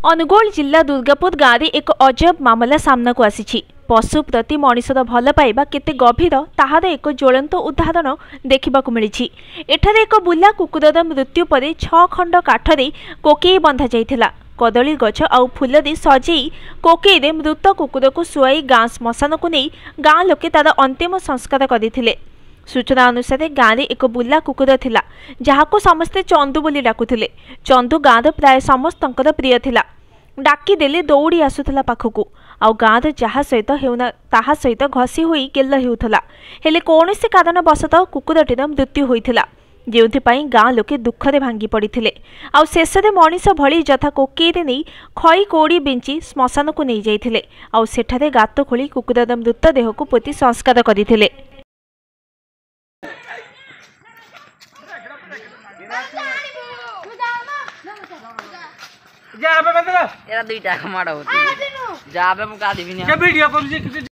अनुगोल जिला दुर्गापुर गाँव में एक अजब मामला सामना को आसी। पशु प्रति मनिषर भल पाइबा केते गभीर ताहार एक ज्वलंत उदाहरण देखा मिली। एठारे एक बुला कुकुरर मृत्यु पर 6 खंड काठरे कोकेई बंधा जाइथिला। कदली गछ आउ फूल दे सजेई कोकेई मृत कुकुर को शुआई गाँ श्मशान को नहीं गाँ लोके तार अंतिम संस्कार करथिले। सूचना अनुसार गाँव में एक बुला कुकुर थिला जहाको समस्ते चंदू बोली डाकुथिले। चंदू गाँव प्राय समस्तंकर प्रिय थिला। डाकी देले दौड़ी आसुथला पाखकू आउ गाँव जहा सहित हेउना ताहा सहित घसी होई गेल हेउथला। हेले कोनोसी कारण बसतः कुकुरटीर मृत्यु होइथिला, जेउथिपाई गाँ लोके दुखरे भांगी पड़िथिले। आउ शेषरे मनीष भली जथा कोकेईरे नहीं खई कोड़ी बिंची श्मशान को नहीं जाइथिले। आउ सेठारे गात खोली कुकुरर मृतदेह को पोती संस्कार करथिले। एरा दुईटा माड़ होती जाबे मुका दिबिनी